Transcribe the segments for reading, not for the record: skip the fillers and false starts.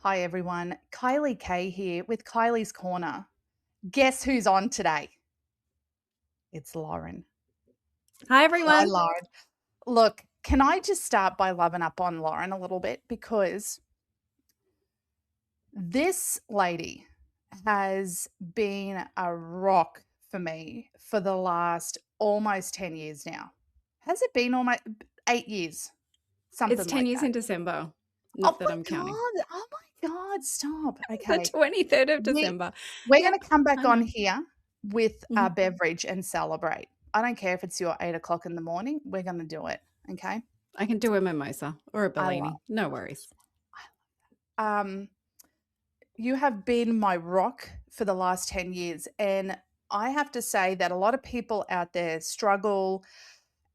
Hi, everyone. Kylie K here with Kylie's Corner. Guess who's on today? It's Lauren. Hi, Hi, everyone. Lauren. Look, can I just start by loving up on Lauren a little bit? Because this lady has been a rock for me for the last almost 10 years now. Has it been almost 8 years? It's Something 10 like years that. in December. Oh Not that my I'm counting. God. Oh my God. Stop. The Okay. 23rd of We December. we're gonna Yep, come back I on know. here with a Mhm. beverage and celebrate. I don't care if it's your 8 o'clock in the morning, we're gonna do it, okay? I can do a mimosa or a I love Bellini. No worries. um, you have been my rock for the last 10 years, and I have to say that a lot of people out there struggle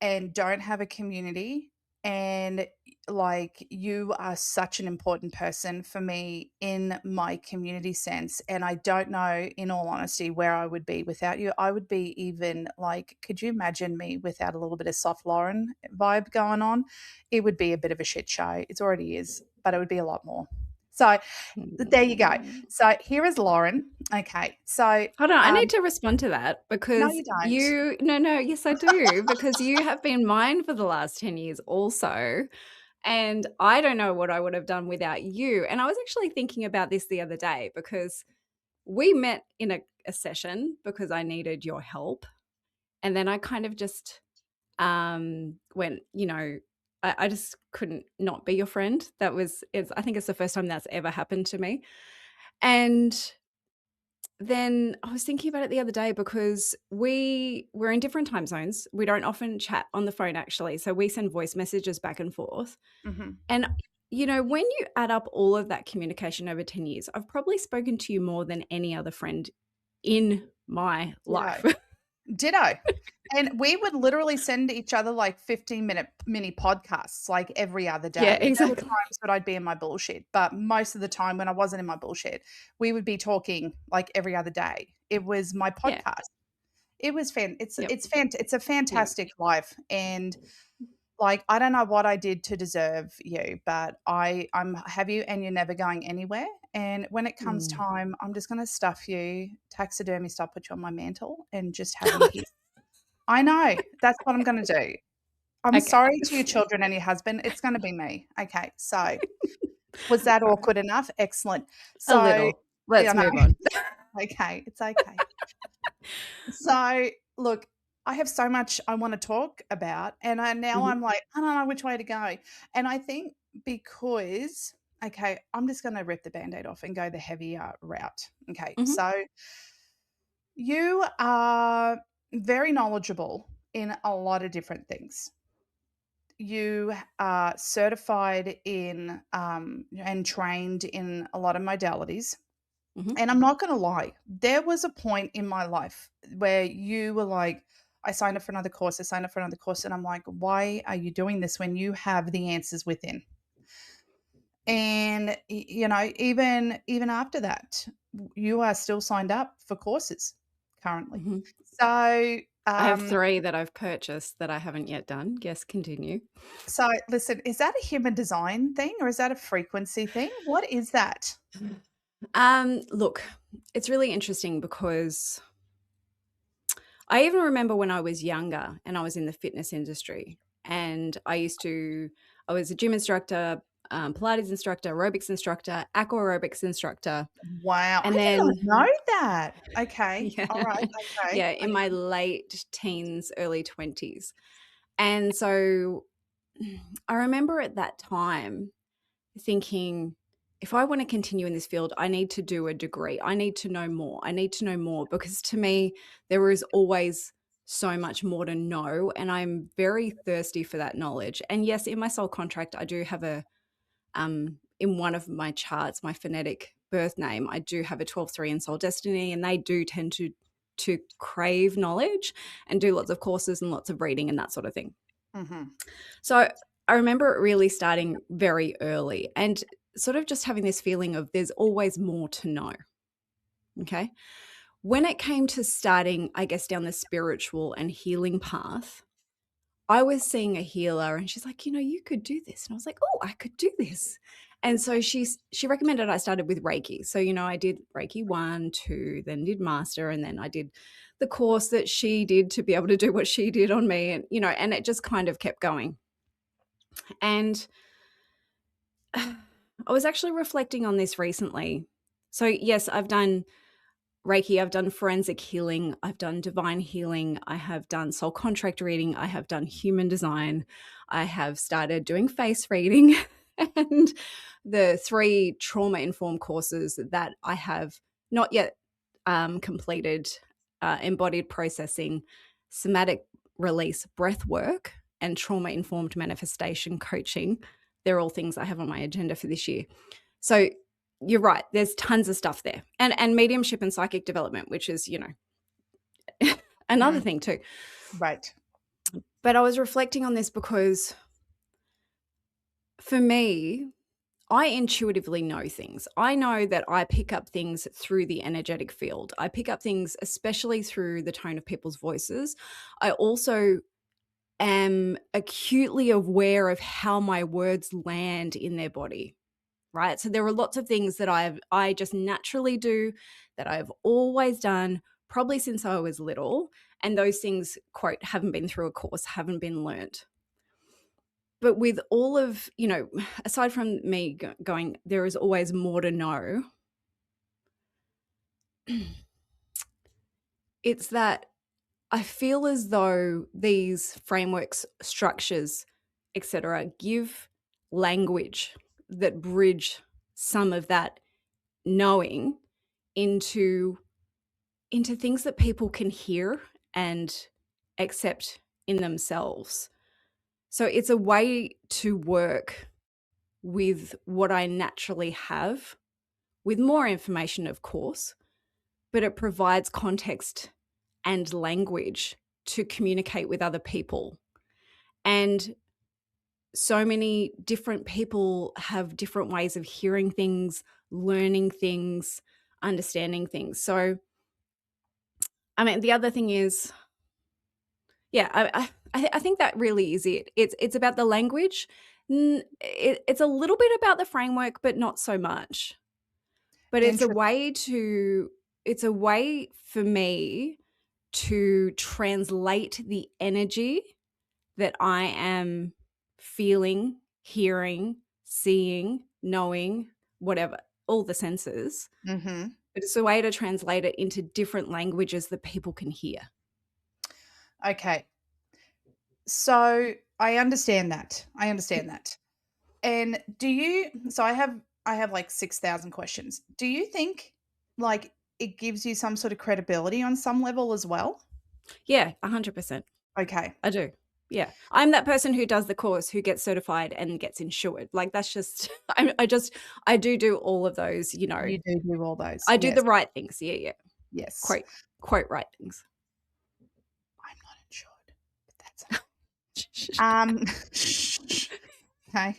and don't have a community, and like you are such an important person for me in my community sense, and I don't know, in all honesty, where I would be without you. I would be, even like, could you imagine me without a little bit of soft Lauren vibe going on? It would be a bit of a shit show. It already is, but it would be a lot more. So there you go. Mm. So here is Lauren. Okay, so Hold on, I um need to respond to that no, because you don't. you no, yes, I do, because you have been mine for the last 10 years also, and I don't know what I would have done without you, and I was actually thinking about this the other day because we met in a session because I needed your help, and then I kind of just when, I just couldn't not be your friend. I think it's the first time that's ever happened to me. And then I was thinking about it the other day because we're in different time zones. We don't often chat on the phone actually. So we send voice messages back and forth. Mhm. And when you add up all of that communication over 10 years, I've probably spoken to you more than any other friend in my Ditto. life. Ditto. And we would literally send each other like 15-minute mini podcasts like every other Yeah, day. There were exactly. times that I'd be in my bullshit, but most of the time when I wasn't in my bullshit, we would be talking like every other day. It was my Yeah. podcast. It was fan Yep. it's a Yep. fantastic life, and like, I don't know what I did to deserve you, but I'm have you, and you're never going anywhere, and when it comes Mm. time, I'm just gonna stuff you, taxidermy style, put you on my mantle, and just have you here. I know, that's what I'm gonna do. I'm Okay. sorry to your children and your husband, it's gonna be me. Okay, so, was that Alright. awkward enough? Excellent. A So little. Let's yeah, no, move on. okay, it's okay. So, look, I have so much I wanna talk about, and now Mhm, I'm like, I don't know which way to go. And I think because okay, I'm just gonna rip the Band-Aid off and go the heavier route. Okay, mhm, so you are very knowledgeable in a lot of different things. You are certified in, and trained in a lot of modalities. mhm. And I'm not gonna lie, there was a point in my life where you were like, "I signed up for another course, I signed up for another course," and I'm like, "Why are you doing this when you have the answers within?" And, even after that, you are still signed up for courses currently. Mhm. So, I have um 3 that I've purchased that I haven't yet done. Yes, continue. so listen, is that a human design thing or is that a frequency thing? What is that? Look, it's really interesting because I even remember when I was younger and I was in the fitness industry, and I was a gym instructor, Pilates instructor, aerobics instructor, aqua aerobics instructor, Wow, I and did then not know that. Okay, yeah, alright, okay. yeah, in my late teens, early 20s. And so I remember at that time thinking, if I want to continue in this field, I need to do a degree. I need to know more. I need to know more because to me, there is always so much more to know. And I'm very thirsty for that knowledge. And yes, in my soul contract, I do have in one of my charts, my phonetic birth name, I do have a 12-3 in soul destiny, and they do tend to crave knowledge and do lots of courses and lots of reading and that sort of thing. Mhm. So I remember it really starting very early and sort of just having this feeling of there's always more to know. Okay. When it came to starting, I guess, down the spiritual and healing path, I was seeing a healer and she's like, you could do this. And I was like, oh, I could do this. And so she recommended I started with Reiki. So, I did Reiki 1, 2, then did master, and then I did the course that she did to be able to do what she did on me, and it just kind of kept going. And I was actually reflecting on this recently. So, yes, I've done Reiki, I've done forensic healing, I've done divine healing, I have done soul contract reading, I have done human design, I have started doing face reading, and the 3 trauma informed courses that I have not yet completed, embodied processing, somatic release breath work, and trauma informed manifestation coaching. They're all things I have on my agenda for this year. So you're right. There's tons of stuff there, and mediumship and psychic development, which is another Mm, thing too. right. But I was reflecting on this because for me, I intuitively know things. I know that I pick up things through the energetic field. I pick up things, especially through the tone of people's voices. I also am acutely aware of how my words land in their body. Right? So there are lots of things that I just naturally do, that I've always done, probably since I was little, and those things, quote, haven't been through a course, haven't been learnt. But with all of, aside from me going, there is always more to know, it's that I feel as though these frameworks, structures, etc., give language that bridge some of that knowing into things that people can hear and accept in themselves. So it's a way to work with what I naturally have, with more information, of course, but it provides context and language to communicate with other people. And so many different people have different ways of hearing things, learning things, understanding things. So, I mean, the other thing is, yeah, I think that really is it. It's about the language. It's a little bit about the framework, but not so much. But Interesting. it's a way for me to translate the energy that I am feeling, hearing, seeing, knowing, whatever, all the senses. Mhm. But it's a way to translate it into different languages that people can hear. Okay. So, I understand that. I understand that. And do you so I have like 6,000 questions. Do you think, like, it gives you some sort of credibility on some level as well? Yeah, 100%. Okay. I do. Yeah. I'm that person who does the course, who gets certified and gets insured. Like, that's just I do all of those, You do all those. I do Yes. the right things. Yeah, yeah. Yes. Quote, quote right things. I'm not insured, but that's okay.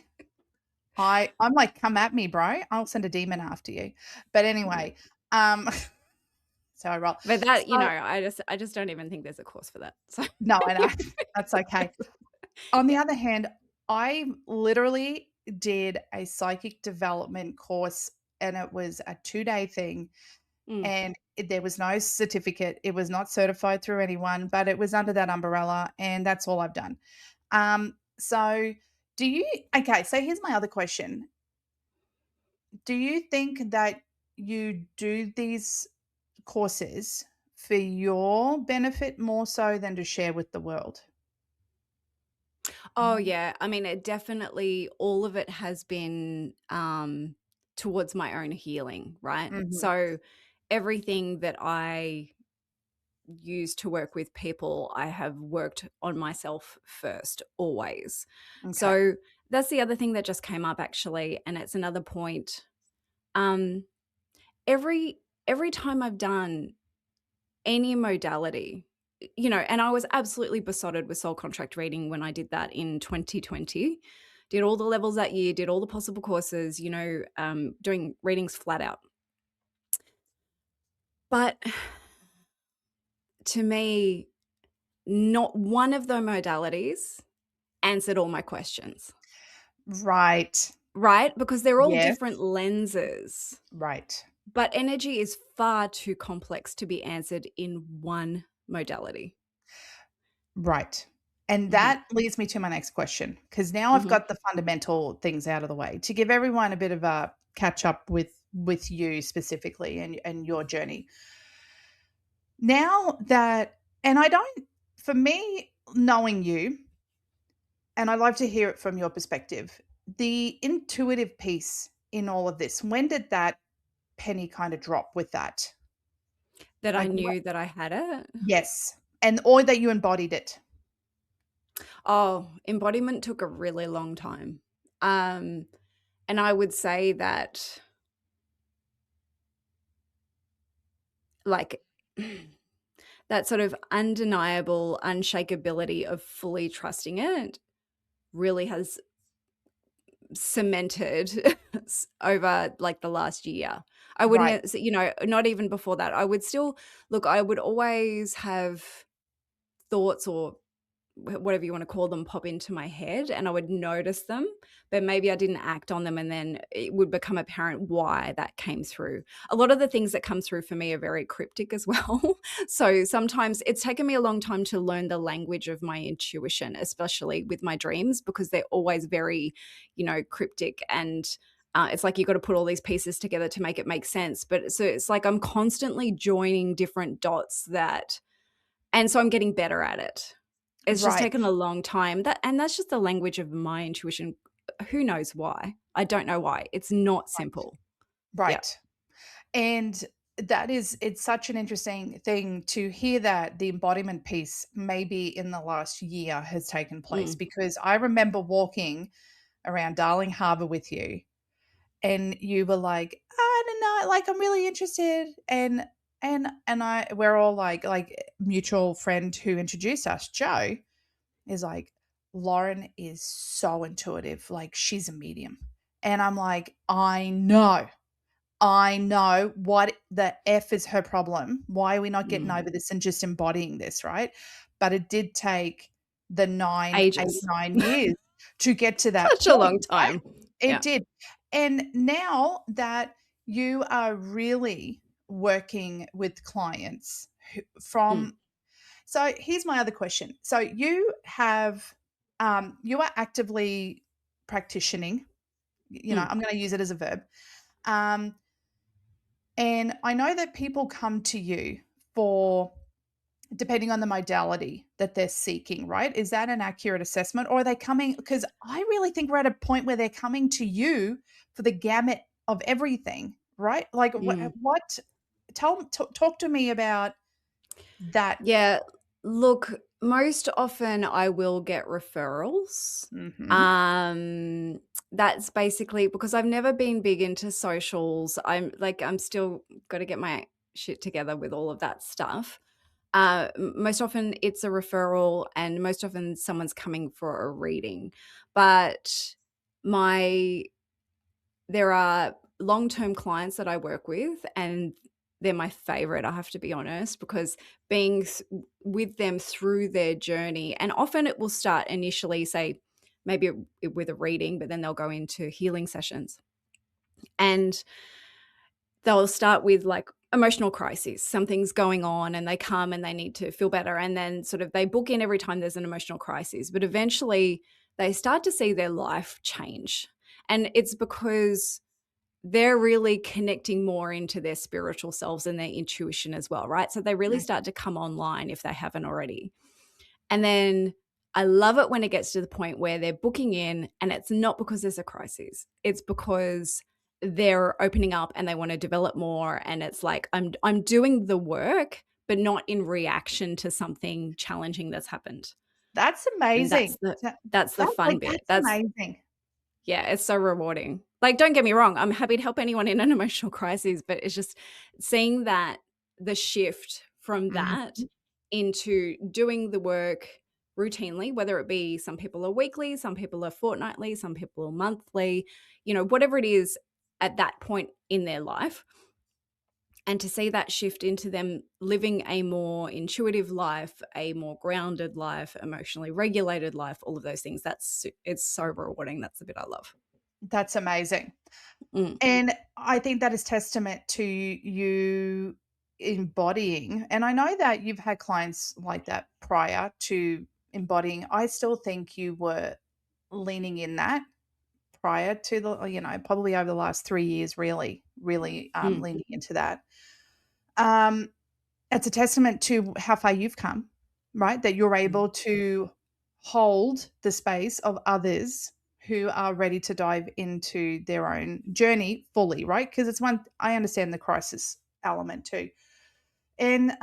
Okay. I'm like, "Come at me, bro. I'll send a demon after you." But anyway, um, so I roll. But that, So I just don't even think there's a course for that. So no, I know. That's okay. On the other hand, I literally did a psychic development course, and it was a 2-day thing, Mm. and there was no certificate. It was not certified through anyone, but it was under that umbrella, and that's all I've done. So do you okay, so here's my other question. Do you think that you do these courses for your benefit more so than to share with the world? Oh, yeah. I mean, it definitely, all of it has been towards my own healing, right? Mhm. So everything that I use to work with people, I have worked on myself first, always. Okay. So that's the other thing that just came up actually, and it's another point. Um, every time I've done any modality, and I was absolutely besotted with soul contract reading when I did that in 2020. Did all the levels that year, did all the possible courses, doing readings flat out. But to me, not one of the modalities answered all my questions. Right. right? Because they're all Yes. different lenses. Right. But energy is far too complex to be answered in one modality. Right. And Mhm, that leads me to my next question, because now I've mhm. got the fundamental things out of the way to give everyone a bit of a catch up with you specifically and your journey. Now that and I don't for me, knowing you, and I'd love to hear it from your perspective, the intuitive piece in all of this, when did that penny kind of drop with that? That I Like, what knew that I had it. yes, and or that you embodied it. Oh, embodiment took a really long time. Um, and I would say that, like, that sort of undeniable unshakability of fully trusting it really has cemented over, like, the last year. I wouldn't Right, e s not even before that. I would still look, I would always have thoughts or whatever you want to call them pop into my head, and I would notice them, but maybe I didn't act on them, and then it would become apparent why that came through. A lot of the things that come through for me are very cryptic as well. So sometimes it's taken me a long time to learn the language of my intuition, especially with my dreams, because they're always very, cryptic, and it's like you got to put all these pieces together to make it make sense. But so it's like I'm constantly joining different dots that, and so I'm getting better at it. It's just right, taken a long time. That's just the language of my intuition. Who knows why? I don't know why. It's not simple. Yeah. right. And that is it's such an interesting thing to hear that the embodiment piece maybe in the last year has taken place, Mm, because I remember walking around Darling Harbour with you and you were like, "I don't know, like I'm really interested." And I we're all like mutual friend who introduced us, Joe, is like, "Lauren is so intuitive, like she's a medium." And I'm like, "I know. I know. What the F is her problem? Why are we not getting mm. over this and just embodying this, right?" But it did take the 9, 8, Ages. 9 years to get to that Such a point, long right? time. It Yeah. did. And now that you are really working with clients who Mm, from so here's my other question. So you are actively practicing, mm, I'm gonna use it as a verb. Um, and I know that people come to you for depending on the modality that they're seeking, right? Is that an accurate assessment? Or are they coming because I really think we're at a point where they're coming to you for the gamut of everything, right? Like mm. what talk to me about that. Yeah, look, most often I will get referrals. Mhm. Um, that's basically because I've never been big into socials. I'm still gotta get my shit together with all of that stuff. Most often it's a referral, and most often someone's coming for a reading. But my there are long-term clients that I work with, and they're my favorite, I have to be honest, because being with them through their journey, and often it will start initially, say, maybe with a reading, but then they'll go into healing sessions. And they'll start with like emotional crises. Something's going on and they come and they need to feel better. And then sort of they book in every time there's an emotional crisis. But eventually they start to see their life change. And it's because they're really connecting more into their spiritual selves and their intuition as well, right? So they really Right. start to come online if they haven't already. And then I love it when it gets to the point where they're booking in and it's not because there's a crisis. It's because they're opening up and they want to develop more, and it's like I'm doing the work but not in reaction to something challenging that's happened. That's And amazing. That that's the that fun like, bit. that's That's amazing. Yeah, it's so rewarding. Like, don't get me wrong, I'm happy to help anyone in an emotional crisis, but it's just seeing that the shift from that Mhm. into doing the work routinely, whether it be some people are weekly, some people are fortnightly, some people are monthly, whatever it is at that point in their life. And to see that shift into them living a more intuitive life, a more grounded life, emotionally regulated life, all of those things, it's so rewarding. That's the bit I love. That's amazing. Mm, And I think that is testament to you embodying, and I know that you've had clients like that prior to embodying. I still think you were leaning in that prior to probably over the last 3 years, really, really, mm, leaning into that. Um, it's a testament to how far you've come, right? That you're mm, able to hold the space of others who are ready to dive into their own journey fully, right? Because it's one I understand the crisis element too. And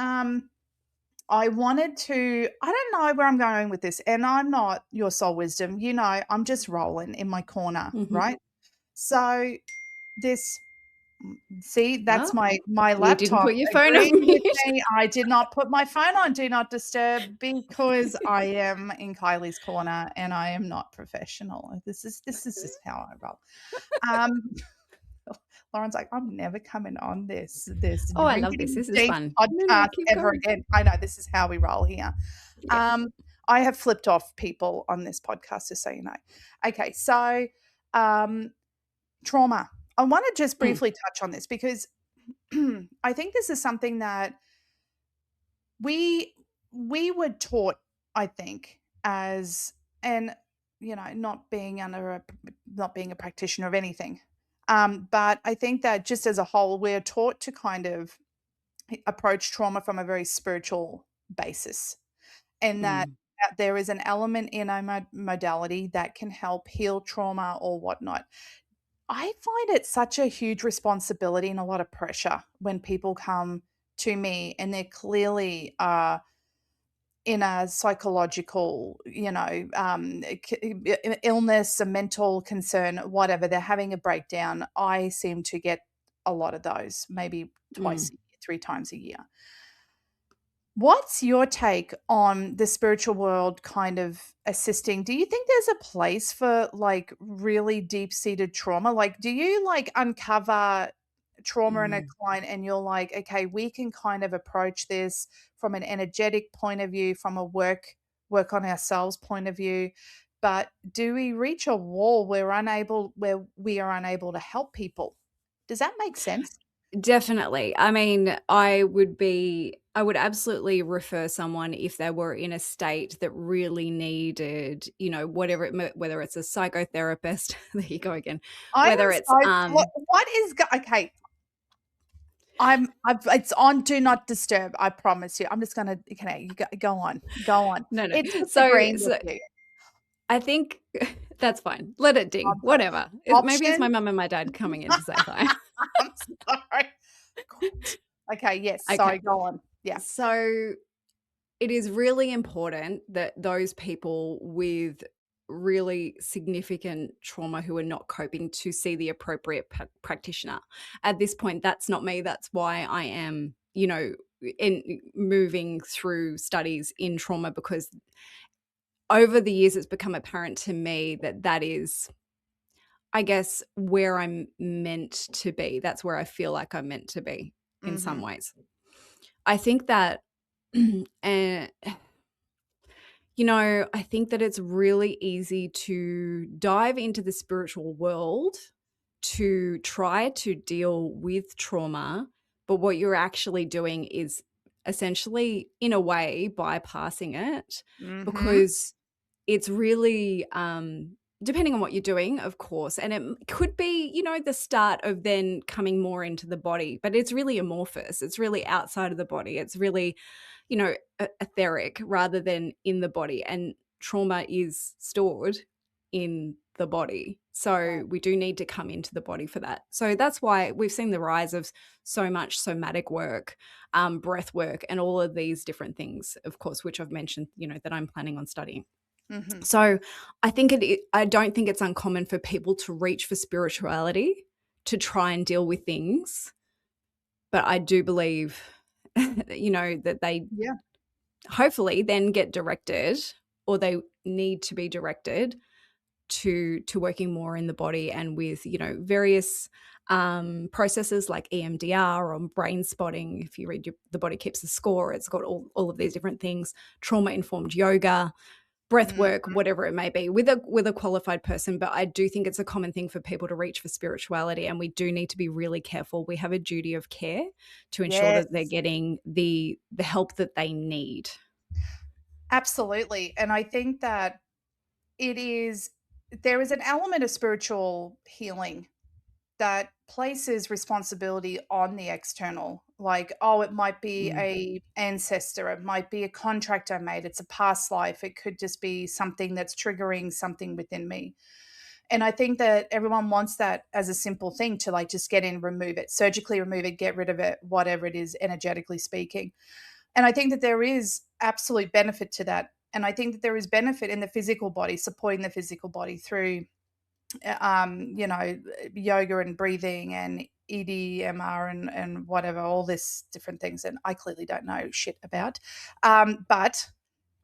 I wanted to I don't know where I'm going with this, and I'm not your soul wisdom. I'm just rolling in my corner, mhm. right? So this see, that's Oh, my you didn't laptop put your phone on agreeing with mute. me. I did not put my phone on do not disturb because I am in Kylie's corner and I am not professional. This is just how I roll. Um, Lauren's like, "I'm never coming on this Oh, I love this. rinky This is dink fun. No, no, podcast keep ever going. again." I know this is how we roll here. Yeah. Um, I have flipped off people on this podcast, just so you know. Okay, so, um, trauma. I wanna just Mm, briefly touch on this because I think this is something that we we were taught, I think, as and not being a practitioner of anything. But I think that just as a whole, we're taught to kind of approach trauma from a very spiritual basis, and mm, that there is an element in our modality that can help heal trauma or whatnot. I find it such a huge responsibility and a lot of pressure when people come to me and they're clearly in a psychological, illness, a mental concern, whatever. They're having a breakdown. I seem to get a lot of those, maybe mm. twice, 3 times a year. What's your take on the spiritual world kind of assisting? Do you think there's a place for like really deep-seated trauma? Like, do you like uncover trauma in a Mm. client and you're like, okay, we can kind of approach this from an energetic point of view, from a work on ourselves point of view. But do we reach a wall where we are unable to help people? Does that make sense? Definitely. I mean, I would absolutely refer someone if they were in a state that really needed, whatever whether it's a psychotherapist, there you go again, I whether am it's, so what is go okay, it's on do not disturb, I promise you. I'm just gonna okay, you go on, go on. no, no. It's just So agreeing with so you. I think that's fine. Let it ding, I'm sorry. whatever. Maybe it's my Option? mum and my dad coming in to say hi. I'm sorry. God. Okay, yes, Okay. sorry, go on. Yeah. So it is really important that those people with really significant trauma who are not coping to see the appropriate practitioner. At this point, that's not me. That's why I am, in moving through studies in trauma because over the years it's become apparent to me that that is, I guess, where I'm meant to be. That's where I feel like I'm meant to be in some Mhm, ways. I think that and I think that it's really easy to dive into the spiritual world to try to deal with trauma, but what you're actually doing is essentially, in a way, bypassing it mhm, because it's really, depending on what you're doing, of course, and it could be, the start of then coming more into the body, but it's really amorphous. It's really outside of the body. It's really, etheric rather than in the body. And trauma is stored in the body. right, So we do need to come into the body for that. So that's why we've seen the rise of so much somatic work, breath work, and all of these different things, of course, which I've mentioned, that I'm planning on studying. mhm, So I don't think it's uncommon for people to reach for spirituality to try and deal with things. But I do believe, that they yeah, hopefully then get directed or they need to be directed to working more in the body and with various processes like EMDR or brain spotting. If you read The Body Keeps the Score, it's got all of these different things, trauma informed yoga, breath Mm, work, whatever it may be, with a qualified person. But I do think it's a common thing for people to reach for spirituality, and we do need to be really careful. We have a duty of care to ensure that they're yes, getting the help that they need. absolutely. And I think that it is there is an element of spiritual healing that places responsibility on the external. Like, oh, it might be Mm. a ancestor, it might be a contract I made, it's a past life, it could just be something that's triggering something within me. And I think that everyone wants that as a simple thing to like just get in, remove it, surgically remove it, get rid of it, whatever it is, energetically speaking. And I think that there is absolute benefit to that. And I think that there is benefit in the physical body, supporting the physical body through, you know, yoga and breathing and EDMR and whatever, all this different things. And I clearly don't know shit about. But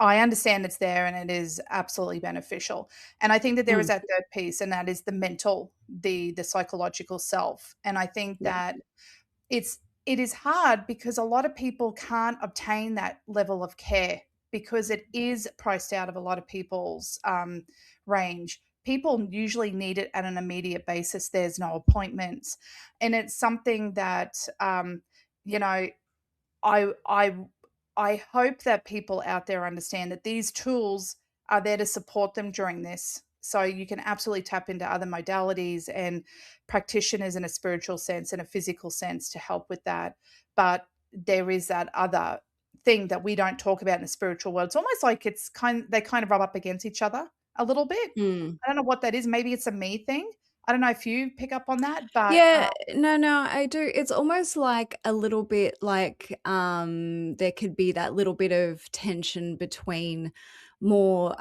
I understand it's there and it is absolutely beneficial. And I think that there is Mm. that third piece, and that is the mental, the psychological self. And I think Yeah. that it's it is hard because a lot of people can't obtain that level of care because it is priced out of a lot of people's range. People usually need it at an immediate basis. There's no appointments, and it's something that you know I I I hope that people out there understand that these tools are there to support them during this. So you can absolutely tap into other modalities and practitioners in a spiritual sense and a physical sense to help with that. But there is that other thing that we don't talk about in the spiritual world. It's almost like they kind of rub up against each other a little bit. Mm. I don't know what that is. Maybe it's a me thing. I don't know if you pick up on that, but Yeah, no, I do. It's almost like a little bit like, there could be that little bit of tension between more,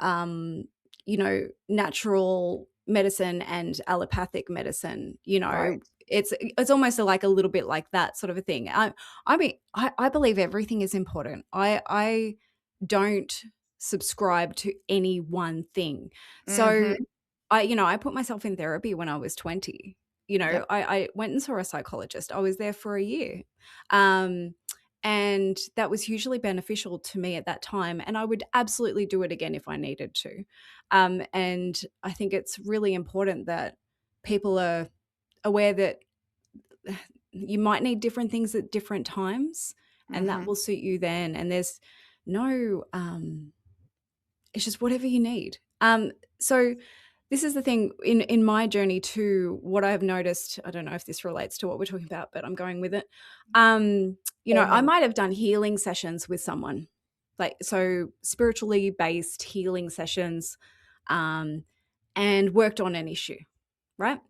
natural medicine and allopathic medicine, right. it's almost like a little bit like that sort of a thing. I mean, I believe everything is important. I don't subscribe to any one thing. So Mhm. I put myself in therapy when I was 20. Yep. I went and saw a psychologist. I was there for a year. Um, and that was hugely beneficial to me at that time. And I would absolutely do it again if I needed to. And I think it's really important that people are aware that you might need different things at different times, and that Mhm. will suit you then. And there's no, it's just whatever you need. So this is the thing in my journey too, what I've noticed, I don't know if this relates to what we're talking about, but I'm going with it. I Korner. might have done healing sessions with someone, like so spiritually based healing sessions, um, and worked on an issue, right?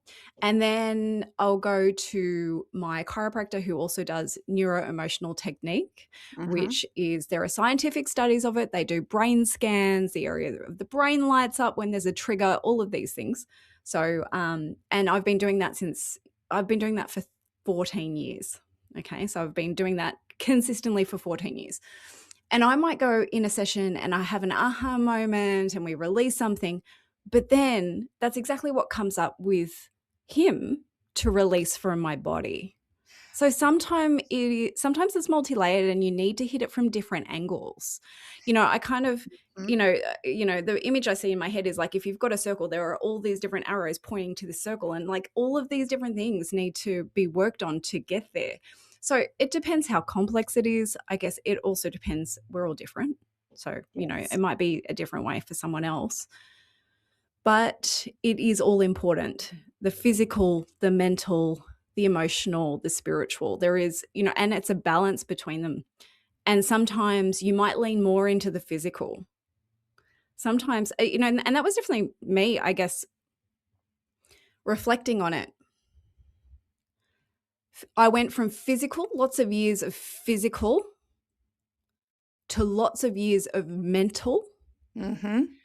And then I'll go to my chiropractor who also does neuro emotional technique, Mhm. which is there are scientific studies of it. They do brain scans, the area of the brain lights up when there's a trigger, all of these things. So, and I've been doing that for 14 years. Okay. So I've been doing that consistently for 14 years. And I might go in a session and I have an aha moment and we release something, but then that's exactly what comes up with him to release from my body. So sometimes it's multi-layered and you need to hit it from different angles. I kind of, Mhm. the image I see in my head is like if you've got a circle, there are all these different arrows pointing to the circle, and like all of these different things need to be worked on to get there. So it depends how complex it is. I guess it also depends. We're all different. So, it Yes. might be a different way for someone else, but it is all important. The physical, the mental, the emotional, the spiritual. There is, and it's a balance between them. And sometimes you might lean more into the physical. Sometimes, and that was definitely me, I guess, reflecting on it. I went from physical, lots of years of physical, to lots of years of mental, Mhm.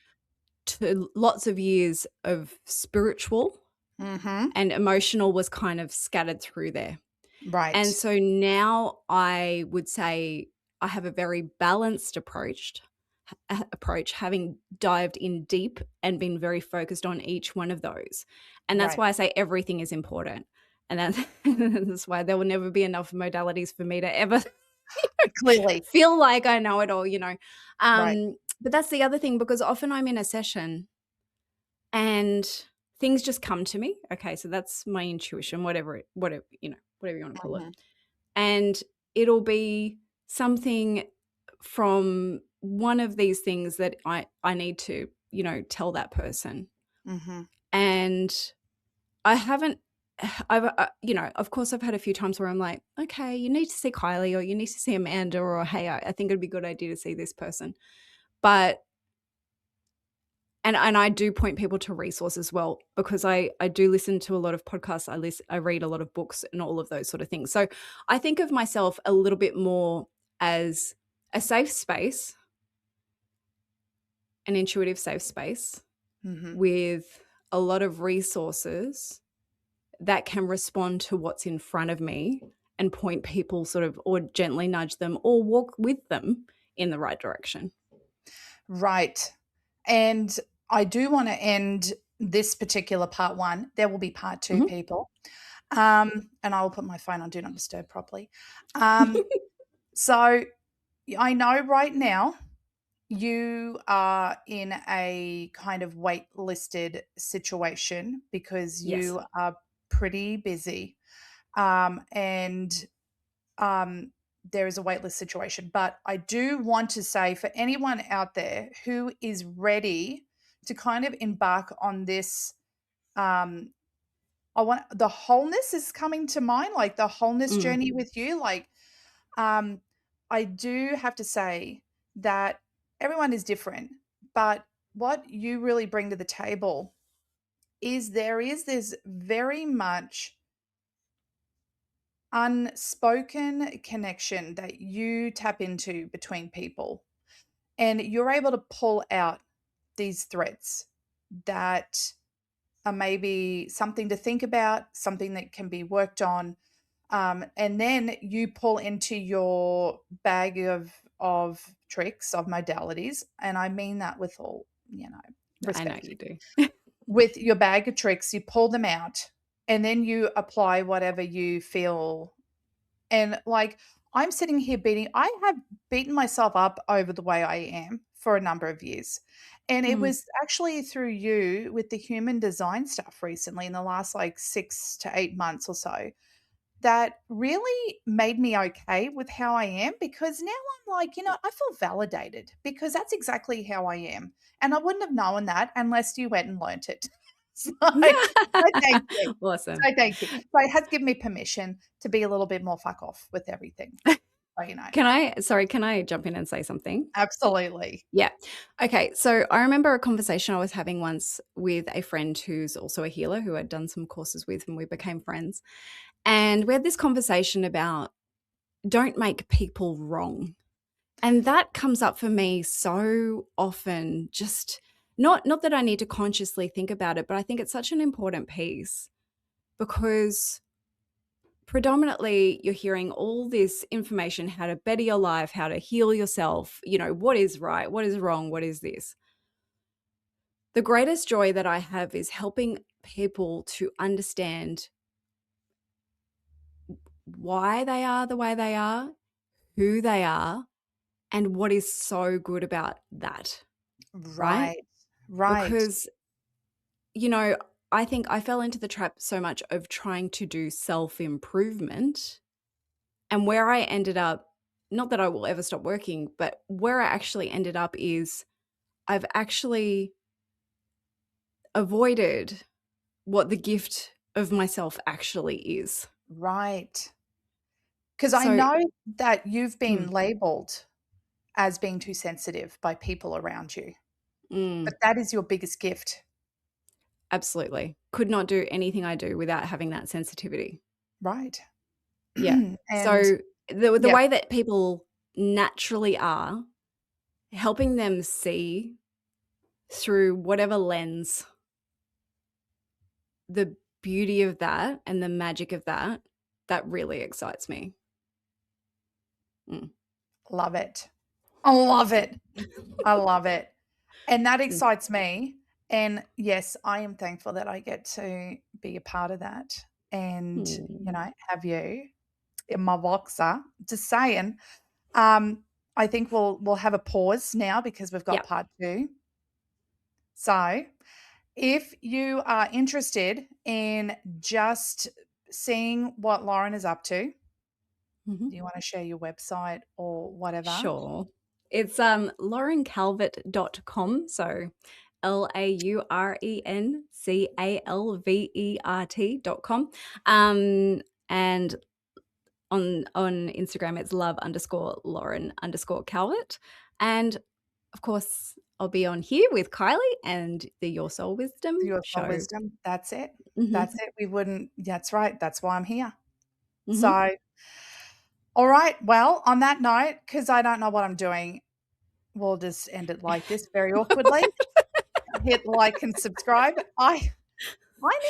to lots of years of spiritual, Mhm. and emotional was kind of scattered through there. And Right. so now I would say I have a very balanced approach, having dived in deep and been very focused on each one of those. And that's Right. why I say everything is important. And that's why there will never be enough modalities for me to ever Clearly. feel like I know it all. Right. But that's the other thing because often I'm in a session and things just come to me. Okay, so that's my intuition, whatever, whatever you wanna call it. Mhm, And it'll be something from one of these things that I need to, tell that person. mhm, And I haven't of course, I've had a few times where I'm like, "Okay, you need to see Kylie or you need to see Amanda," or, "Hey, I think it'd be a good idea to see this person." But and I do point people to resources as well because I do listen to a lot of podcasts, I read a lot of books and all of those sort of things. So, I think of myself a little bit more as a safe space, an intuitive safe space mhm. with a lot of resources that can respond to what's in front of me and point people sort of or gently nudge them or walk with them in the right direction. Right. And I do wanna end this particular part 1. There will be part 2, Mhm. people. And I will put my phone on do not disturb properly. Um, so I know right now you are in a kind of waitlisted situation because Yes. you are pretty busy. And um, there is a waitlist situation. But I do want to say for anyone out there who is ready to kind of embark on this, um, I want the wholeness is coming to mind, like the wholeness Mm. journey with you. Um, I do have to say that everyone is different, but what you really bring to the table is there is this very much unspoken connection that you tap into between people, and you're able to pull out these threads that are maybe something to think about, something that can be worked on. And then you pull into your bag of tricks, of modalities, and I mean that with all, I know respect. you do. With your bag of tricks, you pull them out, and then you apply whatever you feel. And, like, I'm sitting here I have beaten myself up over the way I am for a number of years, and it Mm. was actually through you with the human design stuff recently in the last, like, 6 to 8 months or so that really made me okay with how I am because now I'm like, I feel validated because that's exactly how I am. And I wouldn't have known that unless you went and learnt it. So thank you. Awesome. So thank you. So it has given me permission to be a little bit more fuck off with everything. So you know. Can I jump in and say something? Absolutely. Yeah. Okay. So I remember a conversation I was having once with a friend who's also a healer who I'd done some courses with and we became friends. And we had this conversation about don't make people wrong. And that comes up for me so often, just not that I need to consciously think about it, but I think it's such an important piece because predominantly you're hearing all this information how to better your life, how to heal yourself, what is right, what is wrong, what is this. The greatest joy that I have is helping people to understand why they are the way they are, who they are, and what is so good about that, right? Right. Right. Because, you know, I think I fell into the trap so much of trying to do self improvement. And where I ended up, not that I will ever stop working, but where I actually ended up is I've actually avoided what the gift of myself actually is. Right. Because I So, know that you've been mm, labeled as being too sensitive by people around you, but mm, that is your biggest gift. absolutely. Could not do anything I do without having that sensitivity. Right. Yeah. And So the yeah, way that people naturally are, helping them see through whatever lens the beauty of that and the magic of that, that really excites me. Mm. love it. I love it. I love it. And that Mm. excites me. And yes, I am thankful that I get to be a part of that and, Mm. have you in my boxer. Just saying. Um, I think we'll have a pause now because we've got Yep. part 2. So, if you are interested in just seeing what Lauren is up to, Mhm. do you wanna share your website or whatever? Sure. It's, laurencalvert.com, so LaurenCalvert.com. And on Instagram, it's love_Lauren_Calvert. And of course, I'll be on here with Kylie and the Your Soul Wisdom Your soul show. wisdom. That's it. That's Mhm. it. We wouldn't That's right. That's why I'm here. Mhm. So, all right. Well, on that note, because I don't know what I'm doing, we'll just end it like this very awkwardly. Hit like and subscribe. I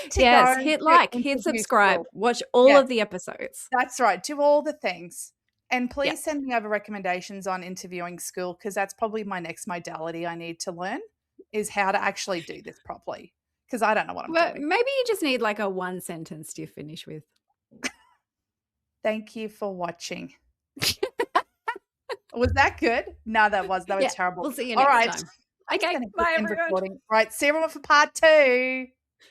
need to Yes, go hit to like, hit interview subscribe, school. watch all Yeah, of the episodes. that's right. Do all the things. And Yep. please send me over recommendations on interviewing school because that's probably my next modality I need to learn is how to actually do this properly because I don't know what I'm Well, doing. maybe you just need like a one sentence to finish with. Thank you for watching. Was that good? No, that was Yeah, terrible. we'll see you All next right. time. I'm just Okay, gonna hit bye end everyone. recording. Right, see everyone for part 2.